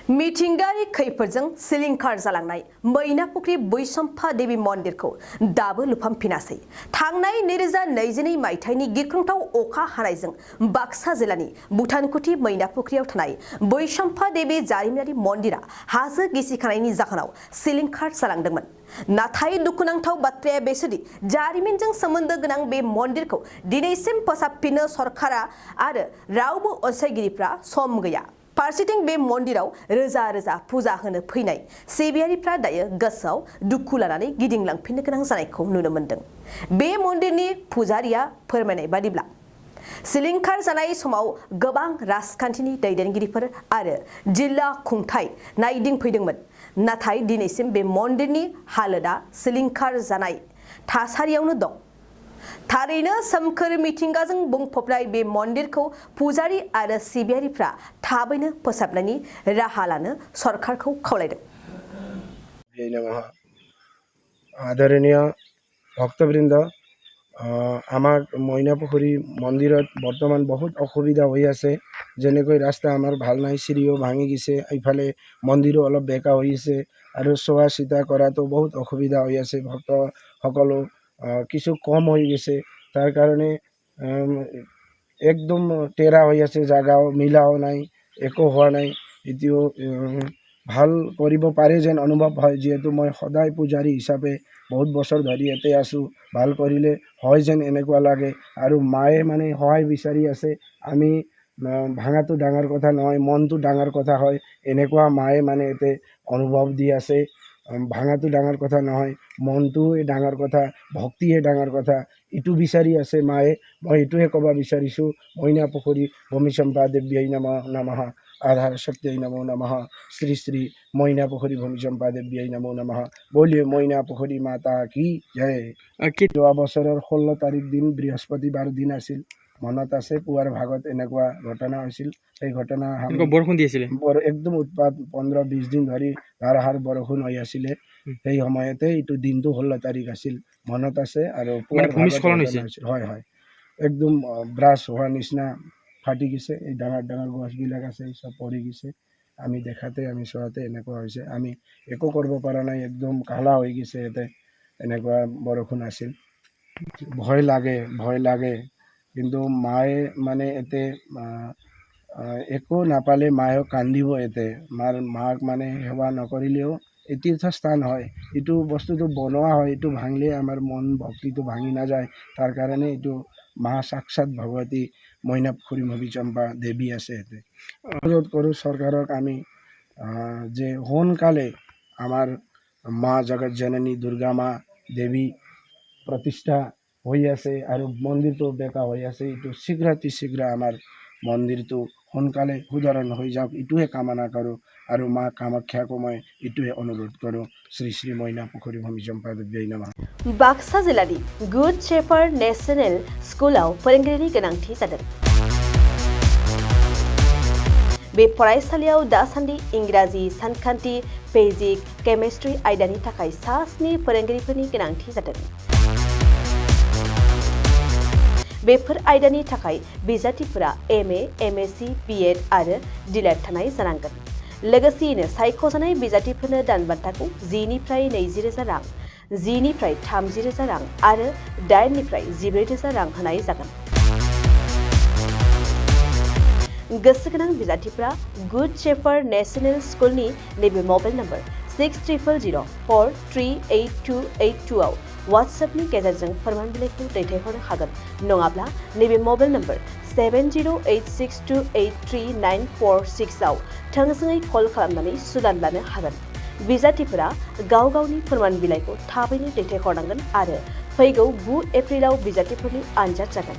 मिथिंगायारि खैफोदजों सिलिंखार जालांनाय मैनापुख्रि बैसम्फा देवी मन्दिरखौ दाबो लुफामफिनासै। थांनाय 2022 मायथाइनि गिख्रंथाव अखा हानायजों बाक्सा जिल्लानि भुटानकुथि मैनापुख्रियाव थानाय बैसम्फा देवी जारिमिनारि मन्दिरा हाजो गिसिखानायनि जाहोनाव सिलिंखार जालांदोंमोन। नाथाय दुखुनांथाव बाथ्राया बेसोदि जारिमिनजों सोमोन्दो गोनां बे मन्दिरखौ दिनैसिम फोसाबफिननो सरकारा आरो रावबो अनसायगिरिफ्रा सम गैया। फारसेथिं बे मन्दिराव रोजा रोजा फुजा होनो फैनाय सिबियारिफ्रा दायो गोसोआव दुखु लानानै गिदिंलांफिननो गोनां जानायखौ नुनो मोन्दों। बे मन्दिरनि पुजारिया फोरमायनाय बादिब्ला सिलिंखार जानाय समाव गोबां राजखान्थिनि दैदेनगिरिफोर आरो जिल्ला खुंथाय नायदिंफैदोंमोन। नाथाय दिनैसिम बे मन्दिरनि हालोदा सिलिंखार जानाय थासारियावनो दं। थारैनो सोमखोर मिथिंगाजों बुंफबनाय बे मन्दिरखौ पुजारी आरो सिबियारिफ्रा थाबैनो फोसाबनायनि राहा लानो सरकारखौ खावलायदों। आदरणीय भक्तबृंद, आमार मैनापुखुरी मन्दिरत बर्तमान बहुत असुविधा হৈ আছে। যেনেকৈ ৰাস্তা আমাৰ ভাল নাই, চিৰিও ভাঙি গৈছে, ইফালে মন্দিৰো অলপ বেকা হৈ আছে আৰু চোৱা চিতা কৰাটো বহুত অসুবিধা হৈ আছে। ভক্তসকলো কিছু কম হৈ গৈছে, তাৰ কাৰণে একদম টেৰা হৈ আছে, জাগাও মিলাও নাই, একো হোৱা নাই। এতিয়াও ভাল কৰিব পাৰে যেন অনুভৱ হয়, যিহেতু মই সদায় পূজাৰী হিচাপে বহুত বছৰ ধৰি ইয়াতে আছোঁ। ভাল কৰিলে হয় যেন এনেকুৱা লাগে আৰু মায়ে মানে সহায় বিচাৰি আছে। আমি ভাঙাটো ডাঙৰ কথা নহয়, মনটো ডাঙৰ কথা হয়, এনেকুৱা মায়ে মানে ইয়াতে অনুভৱ দি আছে। ভাঙাটো ডাঙৰ কথা নহয়, মনটোৱে ডাঙৰ কথা, ভক্তিহে ডাঙৰ কথা, ইটো বিচাৰি আছে মায়ে। মই এইটোহে ক'ব বিচাৰিছোঁ, मैनापुखुरी भूमिचम्पा देव्यै नमः, आधार शक्त्यै नमो नमः, श्री श्री मैनापुखुरी भूमिचम्पा देव्यै नमो नमः। बोलिए मैनापुखुरी माता की जय। যোৱা বছৰৰ 16 তাৰিখ দিন বৃহস্পতিবাৰ দিন আছিল, মনত আছে। পুৱাৰ ভাগত এনেকুৱা ঘটনা হৈছিল। সেই ঘটনা বৰষুণ দি আছিলে, একদম উৎপাত 15-20 দিন ধৰি ধাৰাসাৰ বৰষুণ হৈ আছিলে। সেই সময়তে এইটো দিনটো 16 তাৰিখ আছিল, মনত আছে। আৰু পুৱাৰ ভূমিস্খলন হৈছিল। হয় হয়, একদম ব্ৰাছ হোৱাৰ নিচিনা ফাটি গৈছে। এই ডাঙৰ ডাঙৰ গছবিলাক আছে, চব পৰি গৈছে। আমি দেখাতে, আমি চোৱাতে এনেকুৱা হৈছে। আমি একো কৰিব পৰা নাই, একদম কালা হৈ গৈছে। ইয়াতে এনেকুৱা বৰষুণ আছিল। ভয় লাগে, কিন্তু মায়ে মানে ইয়াতে একো নাপালে মায়েও কান্দিব। ইয়াতে মাক মানে সেৱা নকৰিলেও এই তীৰ্থস্থান হয়, এইটো বস্তুটো বনোৱা হয়, এইটো ভাঙিলে আমাৰ মন ভক্তিটো ভাঙি নাযায়। তাৰ কাৰণে এইটো মা সাক্ষাৎ ভগৱতী मैनापुखुरी भूमिचम्पा देवी আছে। ইয়াতে অনুৰোধ কৰোঁ চৰকাৰক আমি যে সোনকালে আমাৰ মা জগত জননী দুৰ্গা মা দেৱী প্ৰতিষ্ঠা হৈ আছে আৰু মন্দিৰটো বেকা হৈ আছে, এইটো শীঘ্ৰ আমাৰ মন্দিৰটো সোনকালে সুধাৰণ হৈ যাওক, এইটোহে কামনা কৰোঁ। আৰু মা কামাখ্যাকো মই এইটোহে অনুৰোধ কৰোঁ। শ্ৰী শ্ৰী मैनापुखुरी भूमिचम्पा देव्यै नमः। बाक्सा जिल्लानि गुड शेफार्ड नेशनेल स्कुलाव फोरोंगिरिनि गोनांथि जादों। बे फरायसालियाव दासान्दि इंराजि, सानखान्थि, फिजिक्स, केमिस्ट्रि आयदानि थाखाय 7 फोरोंगिरिफोरनि गोनांथि जादों। बेफोर आयदानि थाखाय बिजाथिफोरा MA, MSc, BEd आरो DLED थानाय जानांगोन। लोगोसेयैनो सायख'जानाय बिजाथिफोरनो दानबान्थाखौ 10 निफ्राय 20,000 रां, 10 निफ्राय 30,000 रां आरो 8 निफ्राय 14,000 रां होनाय जागोन। गोसो गोनां बिजाथिफोरा गुड शेफार्ड नेशनेल स्कुलनि नैबे मबाइल नम्बर 600004382882 आव वाट्सएपनि गेजेरजों फोरमान बिलाइखौ दैथायहरनो हागोन। नङाब्ला नैबे मबाइल नम्बर 7086283946 आव थोंजोङै कल खालामनानै सुलाद लानो हागोन। बिजाथिफोरा गाव गावनि फोरमान बिलाइखौ थाबैनो दैथायहरनांगोन आरो फैगौ 9 एप्रिलाव बिजाथिफोरनि आनजाद जागोन।